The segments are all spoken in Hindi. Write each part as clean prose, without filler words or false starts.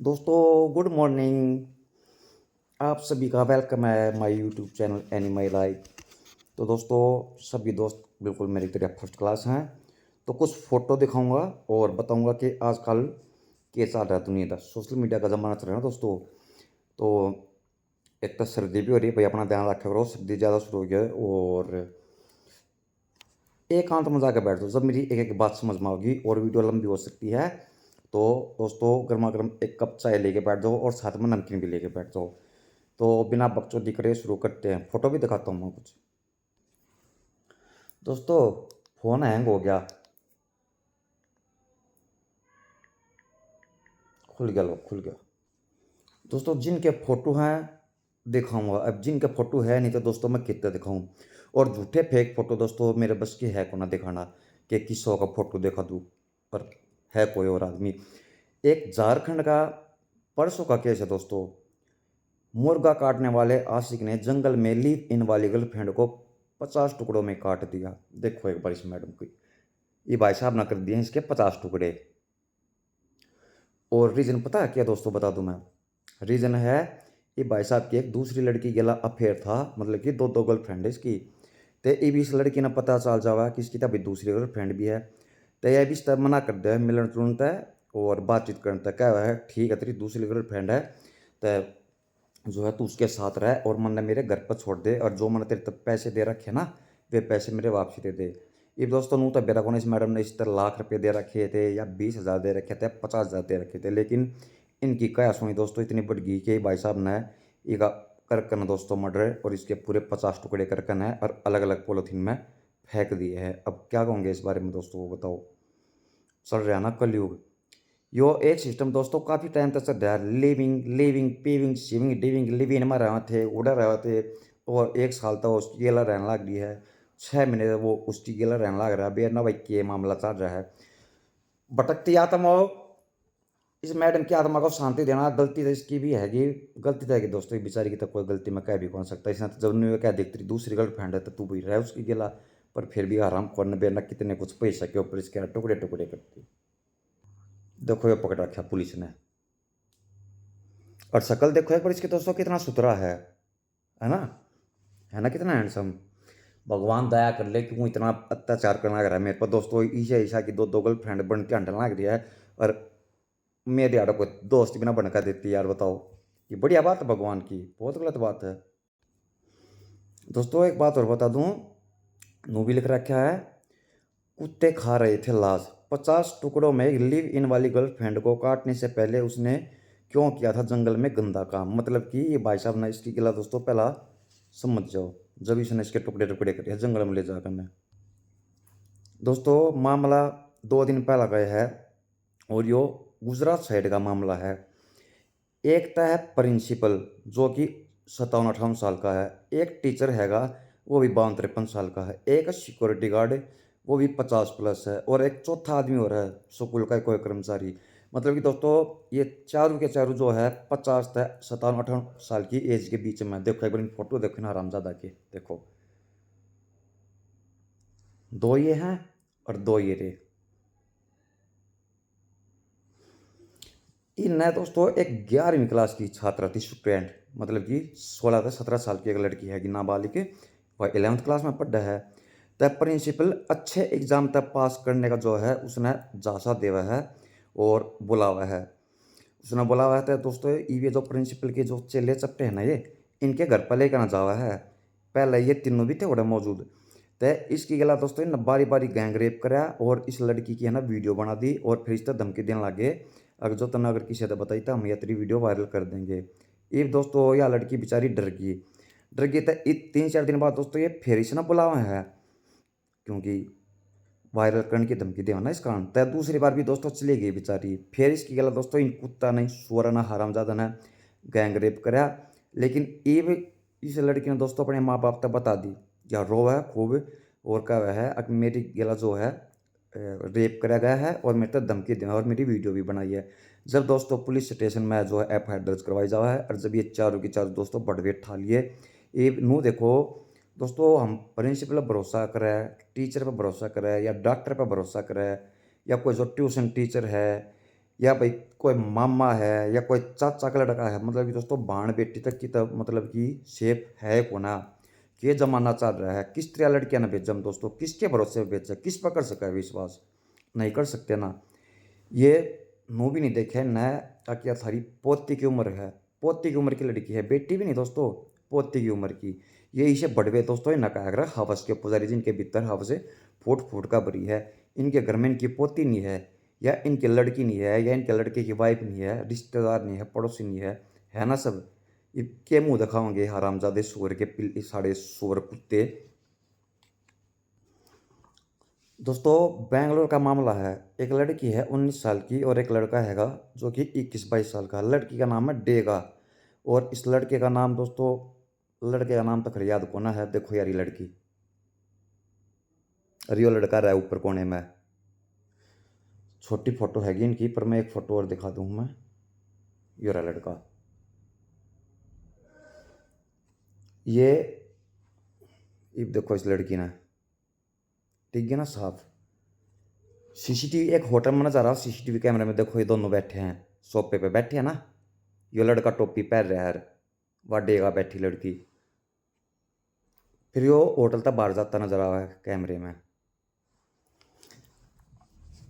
दोस्तों गुड मॉर्निंग। आप सभी का वेलकम है my YouTube channel animal life. तो दोस्तों सभी दोस्त बिल्कुल मेरी तरह फर्स्ट क्लास हैं। तो कुछ फ़ोटो दिखाऊंगा और बताऊंगा कि आजकल क्या चल रहा है दुनिया का। सोशल मीडिया का ज़माना चल रहा है ना दोस्तों। तो एक तो सर्दी भी हो रही है भाई, अपना ध्यान रखा करो, सर्दी ज़्यादा शुरू हो गया है। और एकांत में जाकर बैठ जाओ, जब मेरी एक एक बात समझ में आओगी और वीडियो लंबी हो सकती है। तो दोस्तों गर्मा गर्म एक कप चाय लेके बैठ जाओ और साथ में नमकीन भी लेके बैठ जाओ। तो बिना बकचोदी करे शुरू करते हैं। फोटो भी दिखाता हूँ मैं कुछ। दोस्तों फोन हैंग हो गया, खुल गया, लो खुल गया। दोस्तों जिनके फोटो हैं दिखाऊंगा, अब जिनके फोटो है नहीं तो दोस्तों मैं कितने दिखाऊं। और झूठे फेक फोटो दोस्तों मेरे बस की है को ना दिखाना कि किसों का फोटो दिखा दूं। पर है कोई और आदमी। एक झारखंड का परसों का केस है दोस्तों। मुर्गा काटने वाले आशिक ने जंगल में लिव इन वाली गर्लफ्रेंड को 50 टुकड़ों में काट दिया। देखो एक बार इस मैडम को, ये भाई साहब ना कर दिए इसके 50 टुकड़े। और रीज़न पता है क्या दोस्तों, बता दूं मैं। रीज़न है ये भाई साहब की एक दूसरी लड़की के ला अफेयर था, मतलब कि दो दो गर्लफ्रेंड है इसकी। तो ये भी इस लड़की ने पता चल जावा कि इसकी तभी दूसरी गर्लफ्रेंड भी है। तो यह भी इस तरह मना कर दिया मिलन जुलन तय और बातचीत करने तक क्या है, ठीक है तेरी दूसरी गर्लफ्रेंड है तो जो है तू उसके साथ रह और मन ने मेरे घर पर छोड़ दे, और जो मैंने तेरे तक पैसे दे रखे ना वे पैसे मेरे वापसी दे दे। ये दोस्तों नू तो बेरा को इस मैडम ने इस तरह लाख रुपए दे रखे थे या 20,000 दे रखे थे, 50,000 दे रखे थे, लेकिन इनकी क्या सुनी दोस्तों, इतनी बढ़ गई कि भाई साहब ने इका करकन दोस्तों मर्डर और इसके पूरे 50 टुकड़े करकन है और अलग अलग पॉलिथीन में फेंक दिए हैं। अब क्या कहोगे इस बारे में दोस्तों, वो बताओ। चल रहा है ना कलयुग। यो एक सिस्टम दोस्तों काफ़ी टाइम तक चल रहा है। लिविंग लिविंग पीविंग शिविंग डिविंग लिविंग में रहे थे, उड़ा रहे थे। और एक साल तक उसकी गेला रहने लग रही है। 6 महीने तक वो उसकी गेला रहने लग रहा है। बेर ना भाई के मामला चल रहा है। भटकती आत्मा हो, इस मैडम की आत्मा को शांति देना। गलती तो इसकी भी हैगी, गलती तो हैगी दोस्तों बेचारी की, तो कोई गलती मैं कह भी कौन सकता। इसने तो जब नहीं क्या देखती रही दूसरी गर्लफ्रेंड है तो तू भी रह उसकी गेला। पर फिर भी आराम करने बेरना कितने कुछ पैसा के ऊपर इसके टुकड़े टुकड़े करती। देखो ये पकड़ रखा पुलिस ने। और शक्ल देखो एक बार इसके दोस्तों कितना सुथरा है ना। है ना कितना हैंडसम। भगवान दया कर ले क्यों इतना अत्याचार करना लग रहा है मेरे पर दोस्तों। ईशा ईशा की दो दो गर्लफ्रेंड बन के हंडन लग रही है और मेरे यार को दोस्त भी ना बनकर देती यार, बताओ। ये बढ़िया बात है भगवान की, बहुत गलत बात है। दोस्तों एक बात और बता दूं, नू भी लिख रखा है कुत्ते खा रहे थे लाश। 50 टुकड़ों में लिव इन वाली गर्लफ्रेंड को काटने से पहले उसने क्यों किया था जंगल में गंदा काम। मतलब कि ये भाई साहब ने इसकी गिला दोस्तों पहला समझ जाओ, जब इसने इसके टुकड़े टुकड़े करे जंगल में ले जाकर ने। दोस्तों मामला 2 दिन पहला गया है और यो गुजरात साइड का मामला है। एक तो है प्रिंसिपल जो कि 57-58 साल का है। एक टीचर हैगा वो भी 52-53 साल का है। एक सिक्योरिटी गार्ड वो भी 50+ है। और एक चौथा आदमी हो रहा है स्कूल का कोई कर्मचारी। मतलब कि दोस्तों ये चारों के चारों जो है 50 से 57-58 साल की एज के बीच में। देखो एक बार फोटो देखो ना हरामजादा के, देखो दो ये हैं और दो ये रे। इनने दोस्तों एक 11वीं क्लास की छात्रा थी स्टूडेंट, मतलब कि 16 से 17 साल की एक लड़की है नाबालिग। वह 11th क्लास में पढ़ा है। तब प्रिंसिपल अच्छे एग्जाम तक पास करने का जो है उसने झांसा देवा है और बुलावा है। उसने बुलावा है तो दोस्तों ये जो प्रिंसिपल के जो चेले चपटे हैं ना ये इनके घर पर लेकर ना जावा है। पहले ये तीनों भी थे बड़े मौजूद। तो इसकी गला दोस्तों इन बारी बारी गैंग रेप कराया और इस लड़की की है ना वीडियो बना दी और फिर इस तरह धमकी देने लगे, अगर जो तने अगर किसी ने बताई तो हम ये तेरी वीडियो वायरल कर देंगे। ये दोस्तों यह लड़की बेचारी डर गई तो 3-4 दिन बाद दोस्तों ये फिर इसे ना बुलावा है, क्योंकि वायरल करने की धमकी देवा ना इस कारण। तो दूसरी बार भी दोस्तों चली गई बेचारी। फिर इसकी गला दोस्तों इन कुत्ता नहीं सुअर ना हरामजादा ने गैंग रेप कराया। लेकिन ये भी इस लड़की ने दोस्तों अपने माँ बाप तक बता दी या रो है खूब और क्या है अब मेरी गला जो है रेप करा गया है और मेरे तक धमकी देना और मेरी वीडियो भी बनाई है। जब दोस्तों पुलिस स्टेशन में जो है FIR दर्ज करवाई जावा है और जब ये चारों की चारों दोस्तों बड़वेट ठा लिए। ये नू देखो दोस्तों हम प्रिंसिपल पर भरोसा करें, टीचर पर भरोसा करें या डॉक्टर पर भरोसा करें या कोई जो ट्यूशन टीचर है या भाई कोई मामा है या कोई चाचा का लड़का है, मतलब कि दोस्तों भाण बेटी तक की तब मतलब कि सेफ है को ना। ये जमाना चल रहा है, किस तरह लड़कियां ना भेजम दोस्तों, किसके भरोसे भेजा, किस पर कर सका है विश्वास, नहीं कर सकते ना। ये मूवी नहीं देखे न, क्या थारी पोती की उम्र है, पोती की उम्र की लड़की है, बेटी भी नहीं दोस्तों, पोती की उम्र की। ये इसे बड़वे दोस्तों ही नका कर हवस के पुजारी, जिनके भीतर हवस फूट फूट का भरी है। इनके घर में इनकी पोती नहीं है, या इनकी लड़की नहीं है, या इनके लड़के की वाइफ नहीं है, रिश्तेदार नहीं है, पड़ोसी नहीं है ना सब। के मुंह दिखाओगे हरामजादे सुअर के पिल साढ़े सुअर कुत्ते। दोस्तों बेंगलोर का मामला है, एक लड़की है 19 साल की और एक लड़का हैगा जो कि 21-22 साल का। लड़की का नाम है डेगा, और इस लड़के का नाम दोस्तों, लड़के का नाम तो खैर याद कोना है। देखो यार ये लड़की, रियो लड़का रहा है ऊपर कोने में। छोटी फोटो हैगी इनकी, पर मैं एक फोटो और दिखा दूँ मैं। ये रहा लड़का, ये देखो इस लड़की ने, ठीक है ना साफ। सीसीटीवी एक होटल में नजर आ रहा, सीसीटीवी कैमरे में देखो ये दोनों बैठे हैं, सोफे पे बैठे हैं ना। ये लड़का टोपी पहन रहा है, वाडेगा बैठी लड़की। फिर यो होटल तक बाहर जाता नजर आ रहा है कैमरे में।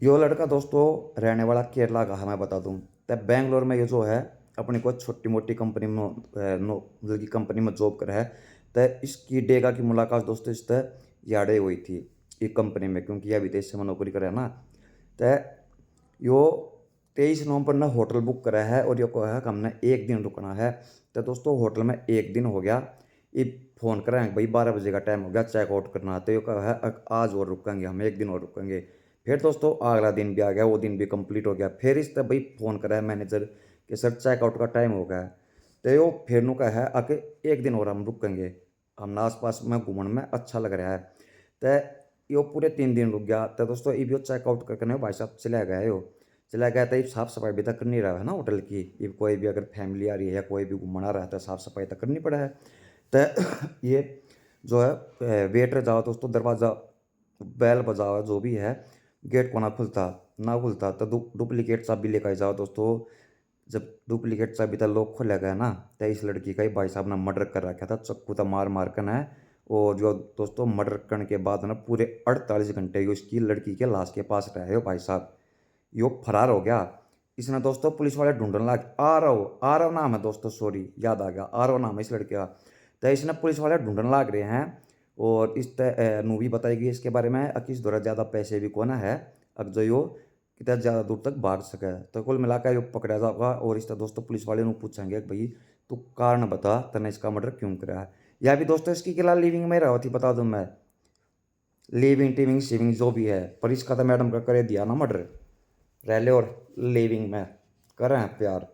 यो लड़का दोस्तों रहने वाला केरला का है, मैं बता दूं। तब बेंगलोर में ये जो है अपनी कोई छोटी मोटी कंपनी में मतलब की कंपनी में जॉब कर है। तो इसकी डेगा की मुलाकात दोस्तों इस याडे हुई थी एक कंपनी में, क्योंकि यह विदेश से में नौकरी करे ना। तो यो 23 नवंबर ने होटल बुक करा है, और यो को है कि हमने एक दिन रुकना है। तो दोस्तों होटल में एक दिन हो गया, ये फ़ोन करें भाई 12 बजे का टाइम हो गया, चेकआउट करना। तो यो कहा है आज और रुकेंगे, हम एक दिन और रुकेंगे। फिर दोस्तों अगला दिन भी आ गया, वो दिन भी कंप्लीट हो गया। फिर इस भाई फ़ोन करा है मैनेजर कि सर चेकआउट का टाइम हो गया है। तो यो फिर नु कहा है आके एक दिन और हम रुकेंगे, हमने आस पास में घूमने में अच्छा लग रहा है। तो यो पूरे 3 दिन रुक गया। तो दोस्तों ये भी चेकआउट करके भाई साहब चला गया यो, चला गया। तो ये साफ सफाई भी तक करनी रहा है ना होटल की। ये कोई भी अगर फैमिली आ रही है या कोई भी घूमना रहा है तो साफ सफाई तक करनी पड़ा है। तो ये जो है वेटर जाओ दोस्तों, दरवाज़ा बैल बजाओ जो भी है, गेट को ना खुलता तो डुप्लीकेट चाबी लेकर जाओ दोस्तों। जब डुप्लीकेट चाबी था लोग खोला गया ना, तो इस लड़की का ही भाई साहब ने मर्डर कर रखा था, चक्कू था मार मार कर है। और जो दोस्तों मर्डर करने के बाद ना पूरे 48 घंटे यो इसकी लड़की के लाश के पास रहे हो भाई साहब। यो फरार हो गया। इसने दोस्तों पुलिस वाले ढूंढने लग, आरव नाम है दोस्तों, सॉरी याद आ गया, आरव नाम है इस लड़के का। तो इसने पुलिस वाले ढूंढने लग रहे हैं, और इस मूवी बताई गई इसके बारे में किस द्वारा ज़्यादा पैसे भी कौन है, अब जो यो कितना ज़्यादा दूर तक भाग सके। तो कुल मिलाकर यो पकड़ा जाएगा, और इस दोस्तों पुलिस वाले पूछेंगे कि भाई तू कारण बता, तने इसका मर्डर क्यों करा है। या भी दोस्तों इसकी किला लिविंग में रहा थी, बता दूं मैं, लिविंग टिविंग शिविंग जो भी है, पर इसका तो मैडम का करे दिया ना मर्डर। रह ले और लिविंग में करें प्यार।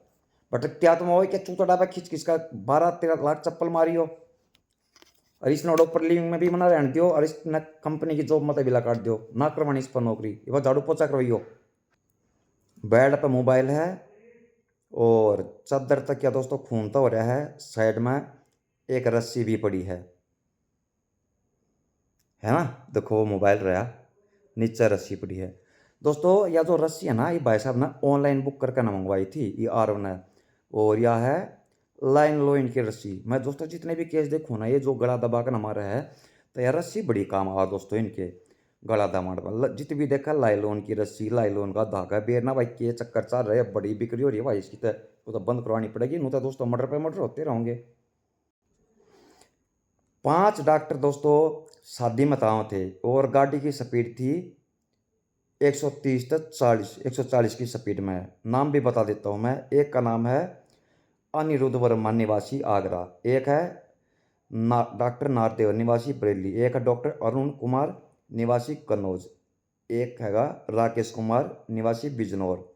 बट क्या तुम हो क्या चूता डाबा खींच खींच का 12-13 लाख चप्पल मारी हो, और इसने ऊपर लिविंग में भी मना रहने दियो, और इसने कंपनी की जॉब मत बिला काट दियो ना, करवानी इस पर नौकरी, ये बात झाड़ू पोछा करवाइयो। बेड पे मोबाइल है, और चादर तक क्या दोस्तों खून तो हो रहा है, साइड में एक रस्सी भी पड़ी है ना। देखो वो मोबाइल रहा, नीचे रस्सी पड़ी है। दोस्तों यह जो रस्सी है ना, ये भाई साहब ने ऑनलाइन बुक करके ना मंगवाई थी ये आरव ने। और यह है लाइन लोइन की रस्सी। मैं दोस्तों जितने भी केस देखूँ ना, ये जो गला दबा कर हमारा है, तो यह रस्सी बड़ी काम आ दोस्तों इनके। गला दबाने वाला जित भी देखा लाइलोन की रस्सी, लाइलोन का धागा बेरना भाई, के चक्कर चल रहे हैं, बड़ी बिक्री हो रही है भाई इसकी। तो वो तो बंद करवानी पड़ेगी, नहीं तो दोस्तों मर्डर पे मर्डर होते रहेंगे। 5 डॉक्टर दोस्तों शादी में ताव थे, और गाड़ी की स्पीड थी 130 तक 40, 140 की स्पीड में। नाम भी बता देता हूँ मैं, एक का नाम है अनिरुद्ध वर्मा निवासी आगरा, एक है डॉक्टर नारदेव निवासी बरेली, एक है डॉक्टर अरुण कुमार निवासी कन्नौज, एक हैगा राकेश कुमार निवासी बिजनौर,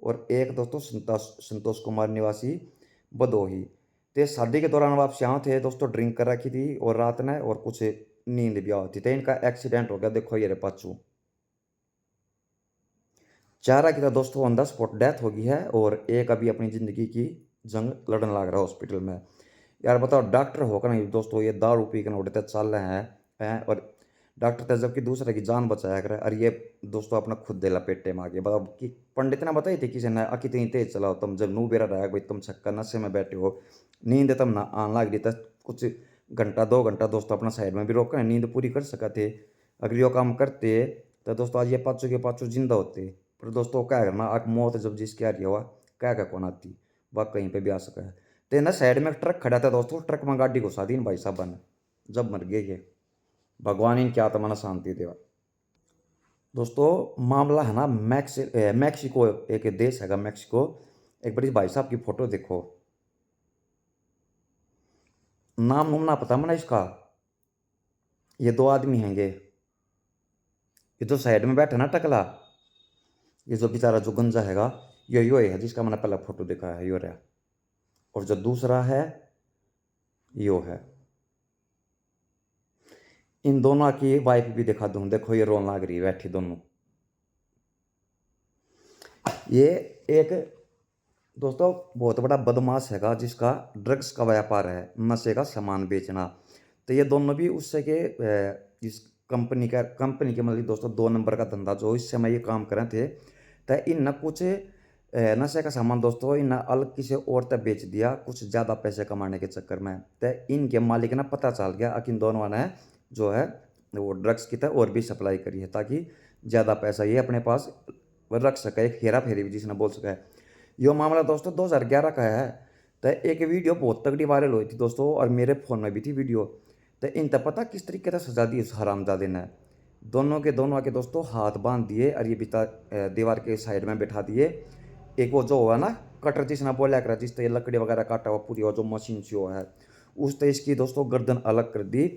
और एक दोस्तों संतोष संतोष कुमार निवासी भदोही। तो शादी के दौरान वापस यहाँ थे दोस्तों, ड्रिंक कर रखी थी और रात ने, और कुछ नींद भी आती थी। इनका एक्सीडेंट हो गया, देखो ये रे पाचू। चारा की तो दोस्तों ऑन द स्पॉट डेथ हो गई है, और एक अभी अपनी ज़िंदगी की जंग लड़ने लग रहा है हॉस्पिटल में। यार बताओ डॉक्टर होकर नहीं दोस्तों, ये दारू पी कर उड़ते चल रहे हैं। और डॉक्टर था जबकि दूसरे की जान बचाया करे, और ये दोस्तों अपना खुद दे लपेटे में आ गए। बताओ कि पंडित ने बताई थी किसी ने कितनी तेज चलाओ, तुम जब नू बेरा रहा भाई तुम छक्का नशे में बैठे हो, नींद तब ना आने लग रही था, कुछ घंटा 2 घंटा दोस्तों अपना साइड में भी रोक कर नींद पूरी कर सका थे। अगर यो काम करते तो दोस्तों आज ये पाँचों के पाँचों जिंदा होते। पर दोस्तों क्या करना, आग मौत जब जिसकी आ रही हुआ क्या कौन आती, वह कहीं पे भी आ सका है। तो ना साइड में एक ट्रक खड़ा था दोस्तों, ट्रक में गाड़ी घुसा दी इन भाई साहब ने, जब मर गए ये, भगवान इनकी आत्मा ने शांति देवा। दोस्तों मामला है ना मैक्सिको, एक देश हैगा मैक्सिको। एक बड़ी भाई साहब की फोटो देखो, नाम नूम ना पता मैंने इसका। ये 2 आदमी हैंगे, ये जो साइड में बैठा ना टकला, ये जो बेचारा जो गंजा हैगा, यो है जिसका मैंने पहला फोटो देखा है, यो रहा। और जो दूसरा है यो है। इन दोनों की वाइफ भी दिखा दूं, देखो ये रोन लग रही है बैठी दोनों। ये एक दोस्तों बहुत बड़ा बदमाश हैगा जिसका ड्रग्स का व्यापार है, नशे का सामान बेचना। तो ये दोनों भी उससे के इस कंपनी के मतलब दोस्तों 2 नंबर का धंधा जो इस समय ये काम कर रहे थे। तो इन न कुछ नशे का सामान दोस्तों इन अलग किसी और तक बेच दिया कुछ ज़्यादा पैसे कमाने के चक्कर में। तो इनके मालिक ने पता चल गया कि इन दोनों ने जो है वो ड्रग्स की तरह और भी सप्लाई करी है, ताकि ज़्यादा पैसा ये अपने पास रख सके, एक हेरा फेरी भी जिसने बोल सका है। यो मामला दोस्तों 2011 का है। तो एक वीडियो बहुत तगड़ी वायरल हुई थी दोस्तों, और मेरे फ़ोन में भी थी वीडियो। तो इन तक पता किस तरीके से सजा दी उस हरामजादे ने, दोनों के दोनों आके दोस्तों हाथ बांध दिए और ये बिता दीवार के साइड में बैठा दिए। एक वो जो हुआ ना कटर जिसने बोला कर जिस तरह लकड़ी वगैरह काटा हुआ पूरी वो जो मशीन से हुआ है, उस तरह इसकी दोस्तों गर्दन अलग कर दी।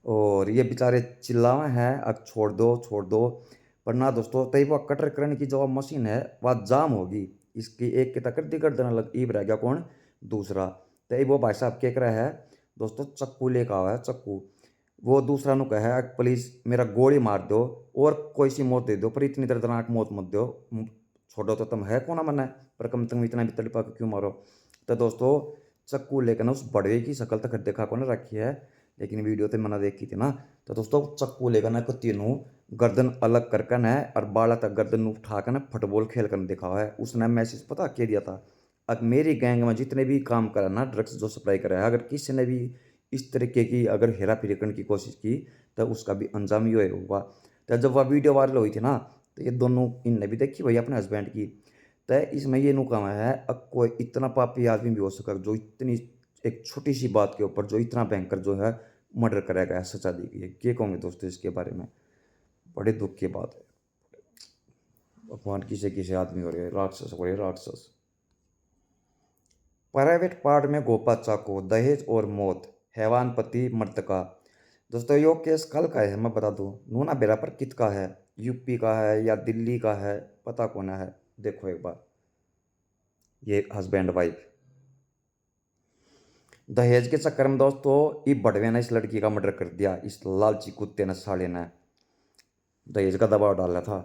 और ये बेचारे चिल्लाए हैं अब छोड़ दो छोड़ दो, पर ना दोस्तों तई वो कटर करने की जो मशीन है वह जाम होगी, इसकी एक की तक दी गर्दन अलग, ईब रह गया कौन दूसरा। तई वो भाई साहब क्या कर रहा है दोस्तों, चक्कू लेकर आवा है चक्कू। वो दूसरा नु कहे प्लीज़ मेरा गोली मार दो और कोई सी मौत दे दो, पर इतनी दर्दनाक मौत मत दो, छोड़ो तो तुम है कौन मना, पर कम तुम इतना भी तड़पा के क्यों मारो। तो दोस्तों चक्कू लेकर ना उस बड़वे की शक्ल तक देखा कौन रखी है, लेकिन वीडियो तो मैंने देखी थी ना। तो दोस्तों चक्कू लेकर ना कुत्ती नू गर्दन अलग करके न और बाला तक गर्दन उठा कर ना फुटबॉल खेल कर दिखा हुआ है। उसने मैसेज पता क्या दिया था, अब मेरी गैंग में जितने भी काम करा ना ड्रग्स जो सप्लाई करा है, अगर किसी ने भी इस तरीके की अगर हेरा फेरी करने की कोशिश की तो उसका भी अंजाम ये होगा। तो जब वह वीडियो वायरल हुई थी ना, तो ये दोनों इनने भी देखी भाई अपने हस्बैंड की। तो इसमें ये नु कहा है अब कोई इतना पापी आदमी भी हो सका जो इतनी एक छोटी सी बात के ऊपर जो इतना भयंकर जो है मर्डर कराया गया, सजा दी गई है। क्या कहूँगे दोस्तों इसके बारे में, बड़े दुख की बात है। भगवान किसे किसे आदमी हो रहे हैं, राक्षस हो रहे राक्षस। प्राइवेट पार्ट में गोपा चाको, दहेज और मौत, हैवान पति मृतका। दोस्तों यो केस कल का है, मैं बता दूं नूना बेरा पर कित का है, यूपी का है या दिल्ली का है, पता कौन है। देखो एक बार, ये हस्बैंड वाइफ दहेज के चक्कर में दोस्तों ये बड़वे ने इस लड़की का मर्डर कर दिया, इस लालची कुत्ते ने साले ने दहेज का दबाव डाला था।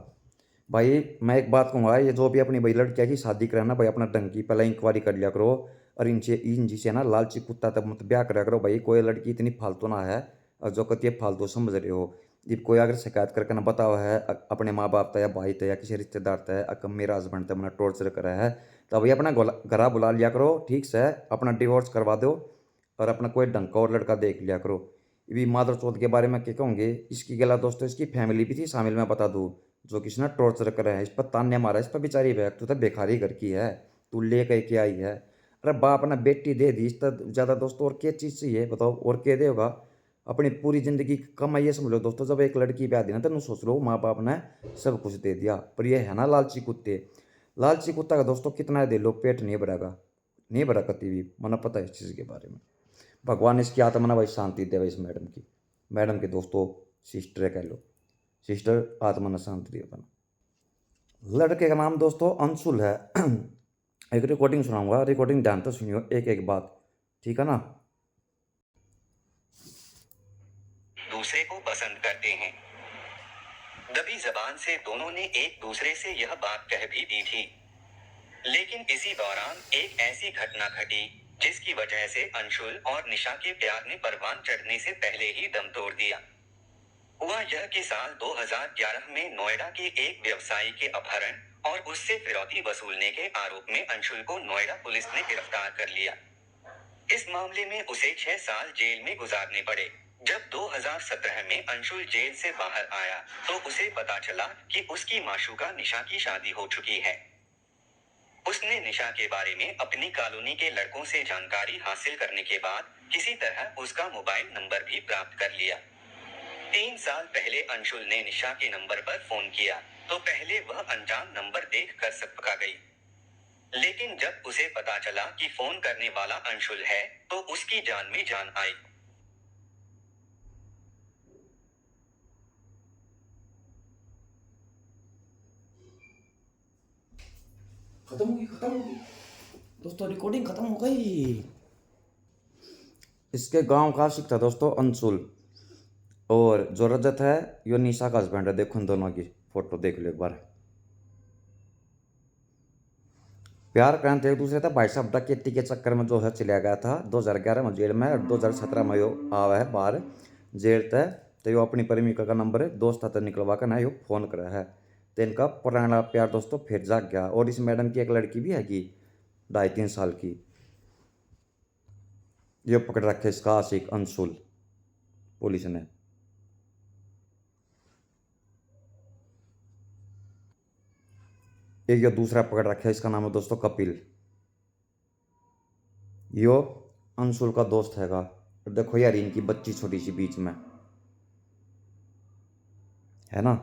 भाई मैं एक बात कहूँगा, ये जो भी अपनी भाई लड़कियाँ की शादी करे ना भाई अपना ढंग की पहले इंक्वायरी कर लिया करो, और इनसे इन जिसे ना लालची कुत्ता तब मत ब्याह करा करो भाई। कोई लड़की इतनी फालतू ना है, और जो कहती है फालतू समझ रहे हो। जब कोई अगर शिकायत करके ना बताओ है अपने माँ बाप था या भाई था या किसी रिश्तेदार था अगर मेरा हस्बैंड था मैंने टॉर्चर करा है, तो भाई अपना घरा बुला लिया करो, ठीक से अपना डिवोर्स करवा दो और अपना कोई ढंग का और लड़का देख लिया करो। ये माधर चौथ के बारे में क्या कहूँगे, इसकी गला दोस्तों इसकी फैमिली भी थी शामिल, मैं बता दूँ, जो किसी ने टॉर्चर करा है, इस पर तान्या मारा, इस पर बेचारी बैग तू तो बेकारी घर की है, तू ले कह के आई है। अरे बाप ने बेटी दे दी, इस तर ज़्यादा दोस्तों और क्या चीज़ चाहिए बताओ, और क्या देगा। अपनी पूरी ज़िंदगी कमाई ये समझ लो दोस्तों, जब एक लड़की ब्याह दी ना तो सोच लो माँ बाप ने सब कुछ दे दिया। पर यह है ना लालची कुत्ते, लालची कुत्ता का दोस्तों कितना दे लो पेट नहीं भरेगा, नहीं भरा कभी भी, मना पता है इस चीज़ के बारे में। भगवान इसकी आत्मा ना भाई शांति दे भाई इस मैडम के दोस्तों सिस्टर है कह लो, सिस्टर आत्मा ने शांति दे अपना। लड़के का नाम दोस्तों अंशुल है। एक रिकॉर्डिंग सुनाऊंगा, रिकॉर्डिंग ध्यान तो सुनियो एक एक बात, ठीक है ना। दूसरे को पसंद करते हैं। दबी जबान से दोनों ने एक दूसरे से यह बात कह भी दी थी, लेकिन इसी दौरान एक ऐसी घटना घटी जिसकी वजह से अंशुल और निशा के प्यार ने परवान चढ़ने से पहले ही दम तोड़ दिया। हुआ यह कि साल 2011 में नोएडा के एक व्यवसायी के अपहरण और उससे फिरौती वसूलने के आरोप में अंशुल को नोएडा पुलिस ने गिरफ्तार कर लिया। इस मामले में उसे 6 साल जेल में गुजारने पड़े। जब 2017 में अंशुल जेल से बाहर आया तो उसे पता चला कि उसकी माशूका निशा की शादी हो चुकी है। उसने निशा के बारे में अपनी कॉलोनी के लड़कों से जानकारी हासिल करने के बाद किसी तरह उसका मोबाइल नंबर भी प्राप्त कर लिया। 3 साल पहले अंशुल ने निशा के नंबर पर फोन किया तो पहले वह अनजान नंबर देख कर सकपका गई। लेकिन जब उसे पता चला कि फोन करने वाला अंशुल है तो उसकी जान में जान आई। खत्म होगी दोस्तों, रिकॉर्डिंग खत्म हो गई। इसके गांव का आशिक था दोस्तों अंशुल, और जो रजत है यो निशा का हस्बैंड है। देखो इन दोनों की फोटो देख लो एक बार। प्यार करते थे एक दूसरे था। भाई साहब डकैती के चक्कर में जो है चला गया था 2011 में जेल में, और 2017 में यो आवा है बाहर जेल तय। तो यो अपनी प्रेमिका का नंबर दोस्त था निकलवा कर ना यो फोन करा है। तो इनका पुराना प्यार दोस्तों फिर जाग गया। और इस मैडम की एक लड़की भी हैगी 2.5-3 साल की। ये पकड़ रखे इसका आशिक अंशुल पुलिस ने। एक ये दूसरा पकड़ रखा है, इसका नाम है दोस्तों कपिल। यो अंशुल का दोस्त हैगा। और देखो यार इनकी बच्ची छोटी सी बीच में है ना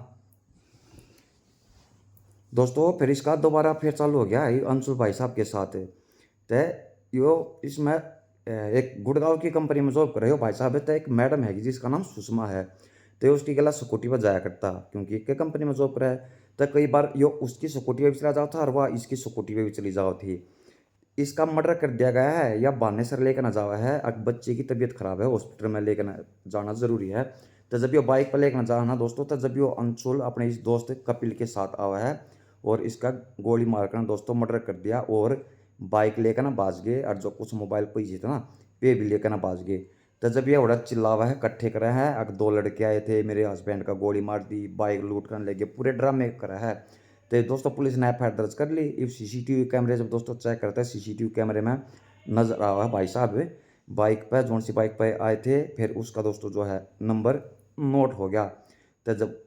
दोस्तों। फिर इसका दोबारा फिर चालू हो गया ये अंशुल भाई साहब के साथ। तो यो इसमें एक गुड़गांव की कंपनी में जॉब कर रहे हो भाई साहब है। तो एक मैडम है जिसका नाम सुषमा है। तो उसकी गला स्कूटी पर जाया करता क्योंकि एक कंपनी में जॉब कर रहा है। तो कई बार यो उसकी स्कूटी पर भी चला जाता था और वह इसकी स्कूटी पर भी चली जाओ थी। इसका मर्डर कर दिया गया है या बहाने सर लेकर ना जावा है। अब बच्चे की तबीयत खराब है, हॉस्पिटल में लेकर जाना जरूरी है। तो जब यो बाइक पर लेकर जाना दोस्तों, तो जब यो अंशुल अपने इस दोस्त कपिल के साथ आवा है और इसका गोली मारकर दोस्तों मर्डर कर दिया। और बाइक लेकर ना भाज गए, और जो कुछ मोबाइल पैसे थे ना पे भी लेकर ना भाज गए। तो जब ये बड़ा चिल्लावा है इकट्ठे करे हैं, अगर 2 लड़के आए थे मेरे हस्बैंड का गोली मार दी, बाइक लूट करने लगे, पूरे ड्रामे करा है। तो दोस्तों पुलिस ने एफ दर्ज कर ली। इस सीसीटीवी कैमरे जब दोस्तों चेक करते हैं, सीसीटीवी कैमरे में नजर आ रहा है भाई साहब बाइक पर जोन सी बाइक पर आए थे, फिर उसका दोस्तों जो है नंबर नोट हो गया। तो जब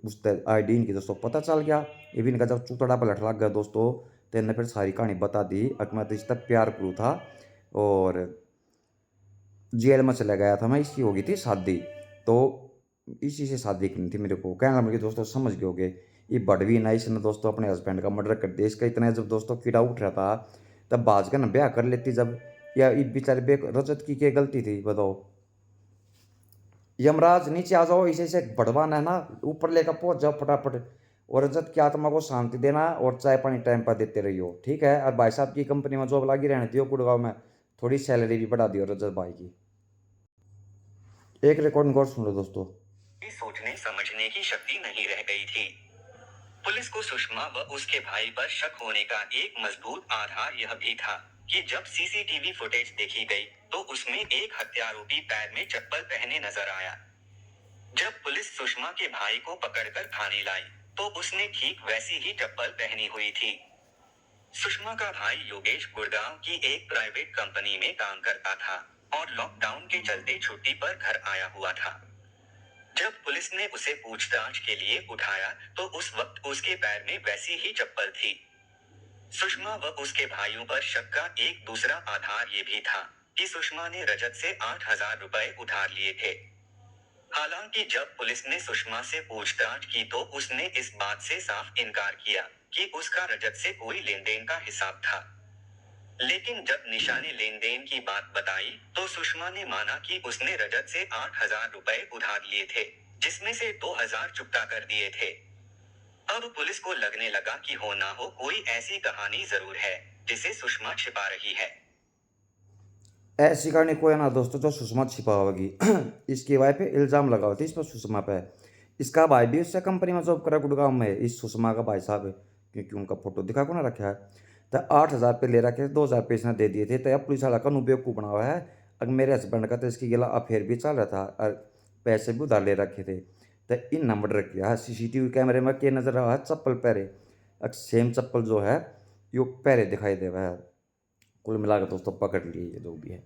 उस ID इनकी दोस्तों पता चल गया, ये भी इनका जब चूतड़ा पलट लग गया दोस्तों, तो इन्हें फिर सारी कहानी बता दी। अकमत रिश्ता प्यार प्रू था और जेल में चला गया था मैं, इसकी हो गई थी शादी। तो इसी से शादी करनी थी मेरे को। कहना मेरे दोस्तों समझ गए होगे। ये बड़वी ना इसने दोस्तों अपने हस्बैंड का मर्डर कर दिया। इसका इतना जब दोस्तों कीड़ा उठ रहा था तब भाज कर ना ब्याह कर लेती जब। या ये बेचारे रजत की क्या गलती थी बताओ। यमराज नीचे आ जाओ, इसे से भड़वाना है ना, ऊपर लेकर पहुंच जाओ फटाफट। और रजत की आत्मा को शांति देना और चाय पानी टाइम पर देते रहियो, ठीक है। और भाई साहब की कंपनी में जॉब लगी रहने दियो गुड़गांव में, थोड़ी सैलरी भी बढ़ा दियो रजत भाई की। एक रिकॉर्डिंग और सुन लो दोस्तों। सोचने समझने की शक्ति नहीं रह गई थी। पुलिस को सुषमा व उसके भाई पर शक होने का एक मजबूत आधार यह भी था कि जब सीसीटीवी फुटेज देखी गई तो उसमें एक हत्यारोपी पैर में चप्पल पहने नजर आया। जब पुलिस सुषमा के भाई को पकड़कर थाने लाई तो उसने ठीक वैसी ही चप्पल पहनी हुई थी। सुषमा का भाई योगेश गुड़गांव की एक प्राइवेट कंपनी में काम करता था और लॉकडाउन के चलते छुट्टी पर घर आया हुआ था। जब पुलिस ने उसे पूछताछ के लिए उठाया तो उस वक्त उसके पैर में वैसी ही चप्पल थी। सुषमा व उसके भाइयों पर शक का एक दूसरा आधार ये भी था कि सुषमा ने रजत से 8,000 रुपए उधार लिए थे। हालांकि जब पुलिस ने सुषमा से पूछताछ की तो उसने इस बात से साफ इनकार किया कि उसका रजत से कोई लेन देन का हिसाब था। लेकिन जब निशा ने लेन देन की बात बताई तो सुषमा ने माना कि उसने रजत से 8,000 रुपए उधार लिए थे, जिसमें से 2,000 चुकता कर दिए थे। अब पुलिस को लगने लगा कि हो ना हो कोई ऐसी कहानी जरूर है जिसे सुषमा छिपा रही है। ऐसी कहानी कोई ना दोस्तों जो सुषमा छिपावेगी। इसकी वाइफ पे इल्जाम लगाओ थे इस पर सुषमा पे। इसका भाई भी उससे कंपनी में जॉब करा गुड़गांव में, इस सुषमा का भाई साहब है, क्योंकि उनका फोटो दिखा को ना रखा है। तो 8,000 पे ले रखे थे, 2,000 पे इसने दे दिए थे। तो अब पुलिस वाला का बेवकूफ़ बना हुआ है। अगर मेरे हस्बैंड का तो इसकी गिला अफेयर भी चल रहा था और पैसे भी उधार ले रखे थे। तो इन मर्डर किया है। CCTV कैमरे में क्या नजर आ रहा है, चप्पल पहरे, सेम चप्पल जो है यो पहरे दिखाई दे रहा है। कुल मिलाकर दोस्तों पकड़ लिए ये जो भी है।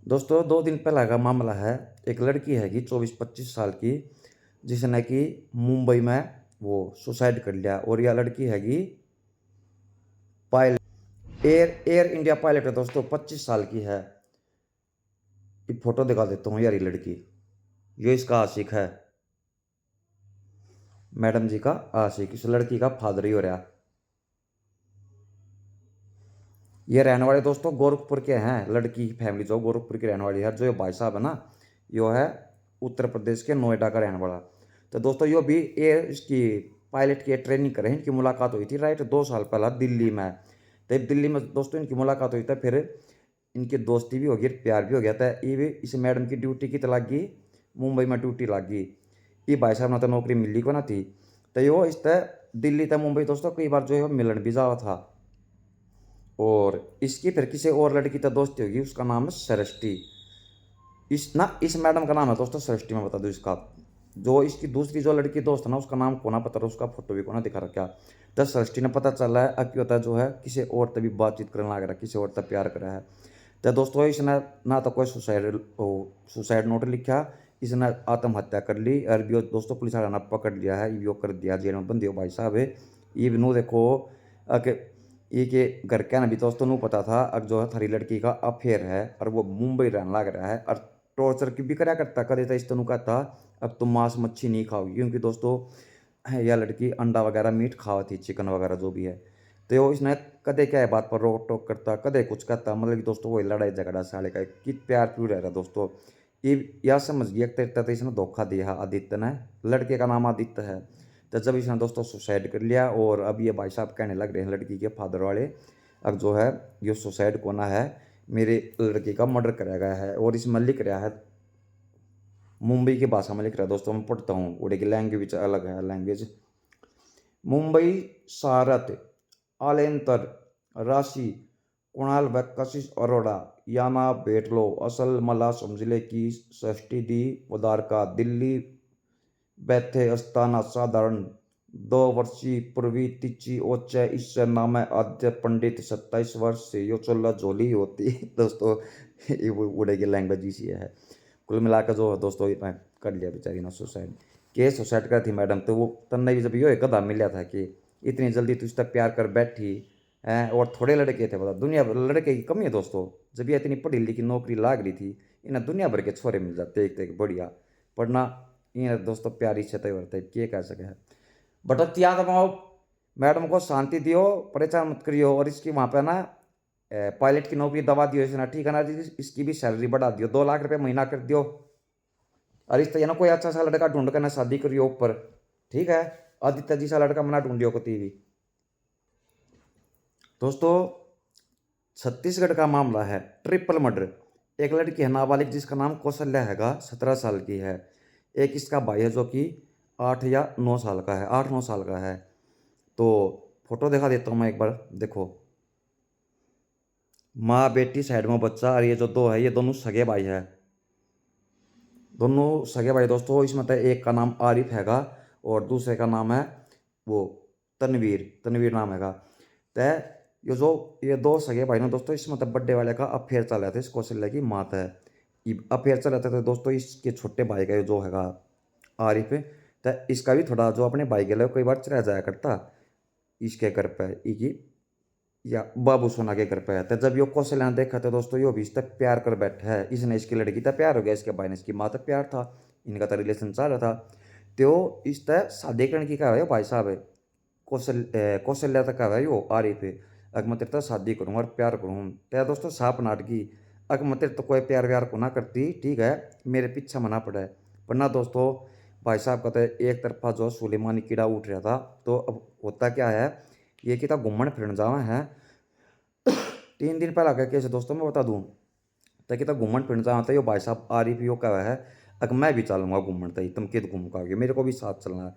दोस्तों 2 दिन पहला का मामला है। एक लड़की हैगी 24-25 साल की, जिसने कि मुंबई में वो सुसाइड कर लिया। और यह लड़की हैगी पायलट, एयर इंडिया पायलट है दोस्तों, 25 साल की है। ये फोटो दिखा देता हूँ यार, ये लड़की, ये इसका आशिक है, मैडम जी का आशिक, इस लड़की का फादर ही हो रहा। ये रहने वाले दोस्तों गोरखपुर के हैं, लड़की की फैमिली जो गोरखपुर की रहने वाली है। जो ये भाई साहब है ना, यो है उत्तर प्रदेश के नोएडा का रहने वाला। तो दोस्तों यो भी एयर इसकी पायलट की ट्रेनिंग करें। इनकी मुलाकात हुई थी राइट 2 साल पहला दिल्ली में। तो दिल्ली में दोस्तों इनकी मुलाकात हुई थी, फिर इनकी दोस्ती भी हो गई, प्यार भी हो गया था। ये भी इस मैडम की ड्यूटी की लग गई, मुंबई में ड्यूटी लग गई। ये भाई साहब ना तो नौकरी मिली को ना थी, तो यो इस दिल्ली तक मुंबई दोस्तों कई बार जो है मिलन भी जा था। और इसकी फिर किसी और लड़की तो दोस्ती होगी, उसका नाम है सृष्टि। इस मैडम का नाम है दोस्तों सृष्टि, मैं बता दूं इसका। जो इसकी दूसरी जो लड़की दोस्त है ना, उसका नाम कोना पता, उसका फोटो भी कोना दिखा रखा। तो सृष्टि ने पता चला है अब होता जो है किसी और तभी बातचीत करने लग रहा, किसी और तक प्यार करा है। तो दोस्तों इसने ना तो कोई सुसाइड नोट लिखा, इसने आत्महत्या कर ली। और भी दोस्तों पुलिस वाला ने पकड़ लिया है, ये कर दिया जेल में बंदी हो भाई साहब है। ये भी नू देखो कि ये के घर क्या ना भी दोस्तों नू पता था अब जो है थारी लड़की का अफेयर है, और वो मुंबई रहने लग रहा है। और टॉर्चर की भी करा करता, कदे तो इस तनु कहता अब तुम मांस मच्छी नहीं खाओगी, क्योंकि दोस्तों यह लड़की अंडा वगैरह मीट खावा थी, चिकन वगैरह जो भी है। तो यो इसने कदे क्या है बात पर रोक टोक करता, कदे कुछ कहता, मतलब कि दोस्तों वही लड़ाई झगड़ा साले का कि प्यार क्यों रह रहा दोस्तों। ये यह समझ गया तो इसने धोखा दिया आदित्य ने, लड़के का नाम आदित्य है। तो जब इसने दोस्तों सुसाइड कर लिया, और अब ये भाई साहब कहने लग रहे हैं लड़की के फादर वाले, अब जो है ये सुसाइड कोना है, मेरे लड़के का मर्डर कराया गया है। और इसमें लिख रहा है, मुंबई की भाषा में लिख रहा है दोस्तों, मैं पढ़ता हूँ, उड़े की लैंग्वेज अलग है लैंग्वेज। मुंबई सारथ आलेंतर राशि कुणाल व कशिश अरोड़ा याना बेटलो असल मला समझले की षष्ठी दी उदार का दिल्ली बैथे अस्ताना साधारण 2 वर्षीय पूर्वी तिची ओचे इससे नाम आद्य पंडित 27 वर्ष से यो चोला झोली होती दोस्तों। ये वो उड़ेगी लैंग्वेज इसी है। कुल मिलाकर जो है दोस्तों मैं कर लिया बेचारी ना सुसाइड, के सुसाइड कर थी मैडम। तो वो तन्ने भी जब यो एक कदम मिला था कि इतनी जल्दी तुझ तक प्यार कर बैठी है। और थोड़े लड़के थे बता, दुनिया भर लड़के की कमी है दोस्तों। जब ये इतनी पढ़ी लिखी नौकरी लाग रही थी, इन्हें दुनिया भर के छोरे मिल जाते एक एक बढ़िया, पढ़ना इन दोस्तों प्यारी से तय होता है, क्या कह सके है। बट त्याग दबाओ, मैडम को शांति दियो, परेशान मत करियो। और इसकी वहाँ पे ना पायलट की नौकरी दवा दियो इसने, ठीक है ना जी। इसकी भी सैलरी बढ़ा दियो, 2 लाख रुपये महीना कर दियो। और इस तरह कोई अच्छा सा लड़का ढूंढ कर ना शादी करियो ऊपर, ठीक है। आदित्य जी सा लड़का मना ढूंढियो कती भी। दोस्तों छत्तीसगढ़ का मामला है, ट्रिपल मर्डर। एक लड़की है नाबालिग जिसका नाम कौशल्या हैगा, 17 साल की है। एक इसका भाई है जो कि 8 या 9 साल का है, 8-9 साल का है। तो फोटो दिखा देता हूँ मैं एक बार, देखो माँ बेटी साइड में बच्चा, और ये जो दो है ये दोनों सगे भाई है, दोनों सगे भाई दोस्तों। इसमें तो एक का नाम आरिफ हैगा और दूसरे का नाम है वो तनवीर नाम हैगा। तो ये 2 सगे भाई ना दोस्तों, इसमें तो बड्डे वाले का अफेयर चल रहा था, इस कौशल्या की मात है। अफेयर चल रहा था दोस्तों इसके छोटे भाई का जो हैगा आरिफ। तो इसका भी थोड़ा जो अपने भाई के लिए कई बार चला जाया करता इसके घर पे, इकी या बाबू सोना के घर पे है। तो जब यो कौशल्या ने देखा तो दोस्तों यो भी इससे प्यार कर बैठा है। इसने इसकी लड़की तक प्यार हो गया, इसके भाई ने इसकी माँ तक प्यार था, इनका तो रिलेशन चल रहा था। तो इस तरह शादी करने की कहा है भाई साहब है, कौशल्या तक कहा है यो आरिफ है, अगर मैं तेरे तो शादी करूँगा और प्यार करूँ। तो दोस्तों साप नाट की, अगर मैं तेरे तो कोई प्यार व्यार को ना करती, ठीक है, मेरे पीछे मना पड़ा है। पर ना दोस्तों भाई साहब का तो एक तरफा जो सुलेमानी कीड़ा उठ रहा था। तो अब होता क्या है, ये कि घूमन फिरन जावा है 3 दिन पहला का केस दोस्तों मैं बता दूँ। तो कि घूमन फिरन जावा था, यो भाई साहब आरिफ यो कहा है अगर मैं भी चलूँगा घूमन, तई तुम कित घूम पाओगे, मेरे को भी साथ चलना है।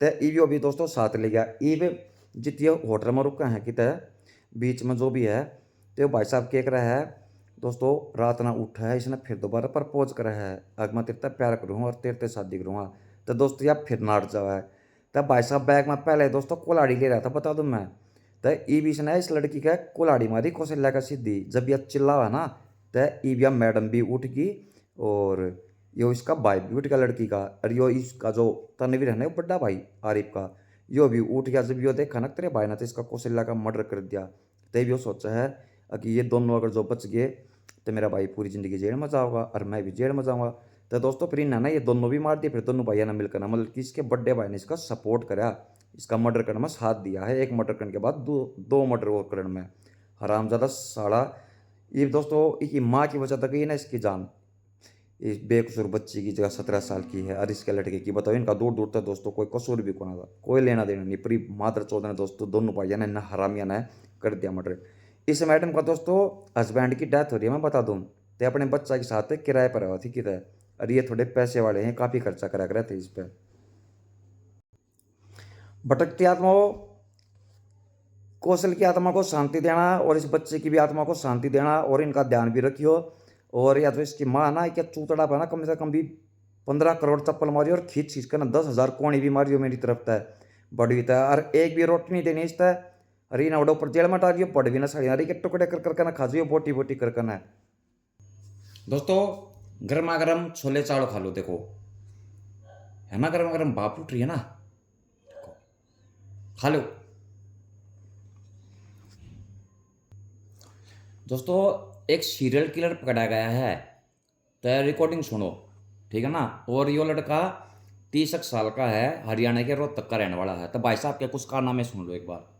तो ईवियो भी दोस्तों साथ ले गया। ईव जितने होटल में रुका है कि बीच में जो भी है, तो भाई साहब क्या रहा है दोस्तों रात ना उठा है, इसने फिर दोबारा प्रपोज करा है, अब मैं तेरे से प्यार करूँगा और तेरे से शादी करूँगा। तो दोस्तों यह फिर नाट जावा है। तब भाई साहब बैग में पहले दोस्तों कुल्हाड़ी ले रहा था, बता दूं मैं। तो ई बीच ने इस लड़की का कुल्हाड़ी मारी कौशल्या का सीधी। जब यह चिल्ला हुआ ना, तो ईबिया मैडम भी उठ गई और यो इसका भाई भी उठ गया लड़की का, और यो इसका जो तनवीर है ना, वो बड़ा भाई आरिफ का, यो भी उठ गया। जब यो देखा ना तेरे भाई ने तो इसका कौशल्या का मर्डर कर दिया, तब यो सोचा है कि ये दोनों अगर जो बच गए तो मेरा भाई पूरी ज़िंदगी जेल में जाऊंगा और मैं भी जेल में जाऊंगा। तो दोस्तों फिर इन्हें ना ये दोनों भी मार दिए, फिर दोनों भाइयों ने मिलकर ना, मतलब कि इसके बड़े भाई ने इसका सपोर्ट करा, इसका मर्डर करने में साथ दिया है। एक मर्डर करने के बाद दो मर्डर और करने में हरामजादा साला। ये दोस्तों एक माँ की वजह तक ही ना इसकी जान, इस बेकसूर बच्ची की जगह 17 साल की है और इसके लड़के की, बताओ इनका दूर दूर तक दोस्तों कोई कसूर भी कोना था, कोई लेना देना नहीं। पूरी मादर चौदह ने दोस्तों दोनों भाइयों ने ना हरामिया ने कर दिया मर्डर। इस मैडम का दोस्तों हस्बैंड की डेथ हो रही है, मैं बता दूं, तो अपने बच्चा के साथ किराए पर हुआ थी किधर, और ये थोड़े पैसे वाले हैं, काफ़ी खर्चा करा कर थे इस पर। भटकती आत्माओं, कौशल की आत्मा को शांति देना और इस बच्चे की भी आत्मा को शांति देना, और इनका ध्यान भी रखियो। और या तो इसकी माँ ना क्या चूतड़ा पाना, कम से कम भी 15 करोड़ चप्पल मारी और खींच खींच कर ना 10,000 कोणी भी मारी हो मेरी तरफ तय बड़ी तय, और एक भी रोटी नहीं देनी इस तय। अरे ना ऊपर जेल में डालियो, पड़ भी ना साड़ी अरे के टुकड़े कर कर ना खा जाइयो, बोटी बोटी कर करना। दोस्तों गर्मा गर्म छोले चावल खा लो, देखो है ना, गर्मा गर्म भाप उठ रही है ना, देखो खा लो। दोस्तों एक सीरियल किलर पकड़ा गया है, तो रिकॉर्डिंग सुनो, ठीक है ना। और यो लड़का 30 साल का है, हरियाणा के रोहतक का रहने वाला है। तो भाई साहब के कुछ कारनामे सुन लो एक बार।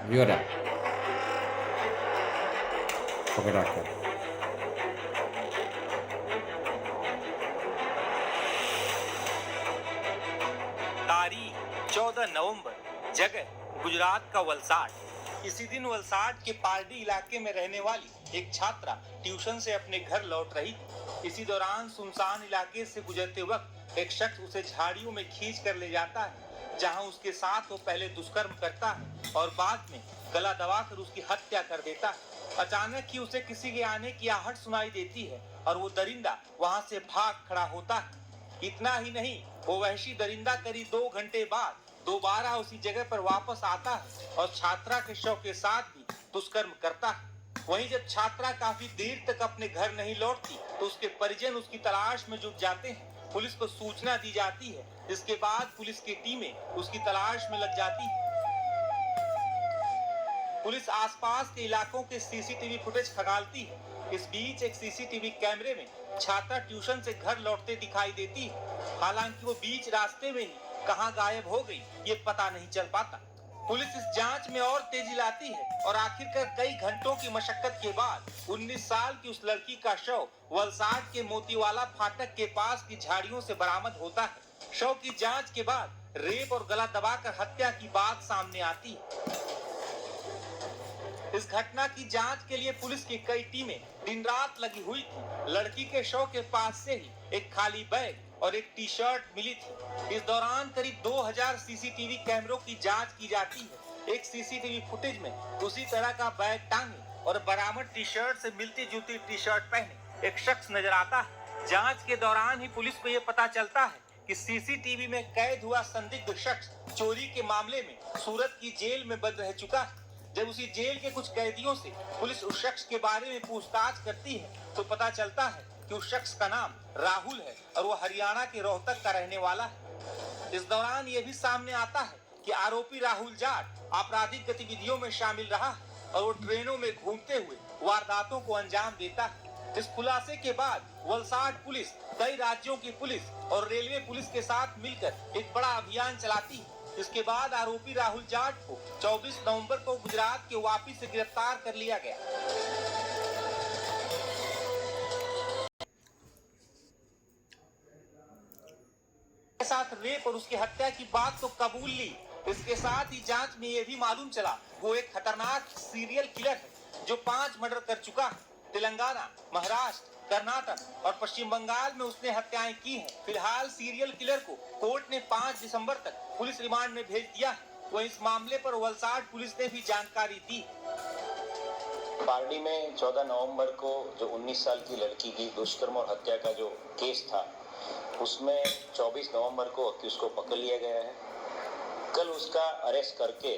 यो रहा पकड़ा कर। तारीख 14 नवंबर, जगह गुजरात का वलसाड। इसी दिन वलसाड के पारडी इलाके में रहने वाली एक छात्रा ट्यूशन से अपने घर लौट रही थी। इसी दौरान सुनसान इलाके से गुजरते वक्त एक शख्स उसे झाड़ियों में खींच कर ले जाता है, जहां उसके साथ वो पहले दुष्कर्म करता है और बाद में गला दबाकर उसकी हत्या कर देता है। अचानक ही उसे किसी के आने की आहट सुनाई देती है और वो दरिंदा वहां से भाग खड़ा होता है। इतना ही नहीं, वो वहशी दरिंदा करीब 2 घंटे बाद दोबारा उसी जगह पर वापस आता है और छात्रा के शव के साथ भी दुष्कर्म करता है। वहीं जब छात्रा काफी देर तक अपने घर नहीं लौटती तो उसके परिजन उसकी तलाश में जुट जाते हैं। पुलिस को सूचना दी जाती है, जिसके बाद पुलिस की टीमें उसकी तलाश में लग जाती है। पुलिस आसपास के इलाकों के सीसीटीवी फुटेज खंगालती है। इस बीच एक सीसीटीवी कैमरे में छात्रा ट्यूशन से घर लौटते दिखाई देती है। हालांकि वो बीच रास्ते में ही कहां गायब हो गई ये पता नहीं चल पाता। पुलिस इस जांच में और तेजी लाती है और आखिरकार कई घंटों की मशक्कत के बाद 19 साल की उस लड़की का शव वलसाड के मोतीवाला फाटक के पास की झाड़ियों से बरामद होता है। शव की जांच के बाद रेप और गला दबाकर हत्या की बात सामने आती है। इस घटना की जांच के लिए पुलिस की कई टीमें दिन रात लगी हुई थी। लड़की के शव के पास से ही एक खाली बैग और एक टी शर्ट मिली थी। इस दौरान करीब 2000 सीसीटीवी कैमरों की जांच की जाती है। एक सीसीटीवी फुटेज में उसी तरह का बैग टांगे और बरामद टी शर्ट से मिलती जुलती टी शर्ट पहने एक शख्स नजर आता है। जांच के दौरान ही पुलिस को यह पता चलता है कि सीसीटीवी में कैद हुआ संदिग्ध शख्स चोरी के मामले में सूरत की जेल में बंद रह चुका है। जब उसी जेल के कुछ कैदियों से पुलिस उस शख्स के बारे में पूछताछ करती है तो पता चलता है कि उस शख्स का नाम राहुल है और वो हरियाणा के रोहतक का रहने वाला है। इस दौरान ये भी सामने आता है कि आरोपी राहुल जाट आपराधिक गतिविधियों में शामिल रहा है और वो ट्रेनों में घूमते हुए वारदातों को अंजाम देता है। इस खुलासे के बाद वलसाड पुलिस कई राज्यों की पुलिस और रेलवे पुलिस के साथ मिलकर एक बड़ा अभियान चलाती है। इसके बाद आरोपी राहुल जाट को 24 नवंबर को गुजरात के वापी से गिरफ्तार कर लिया गया। साथ रेप और उसकी हत्या की बात तो कबूल ली। इसके साथ ही जांच में यह भी मालूम चला वो एक खतरनाक सीरियल किलर है जो 5 मर्डर कर चुका है। तेलंगाना, महाराष्ट्र, कर्नाटक और पश्चिम बंगाल में उसने हत्याएं की हैं। फिलहाल सीरियल किलर को कोर्ट ने 5 दिसंबर तक पुलिस रिमांड में भेज दिया है। वहीं इस मामले पर वलसाड पुलिस ने भी जानकारी दी। पारडी में 14 नवंबर को जो 19 साल की लड़की की दुष्कर्म और हत्या का जो केस था, उसमें 24 नवंबर को अक्यूज को पकड़ लिया गया है। कल उसका अरेस्ट करके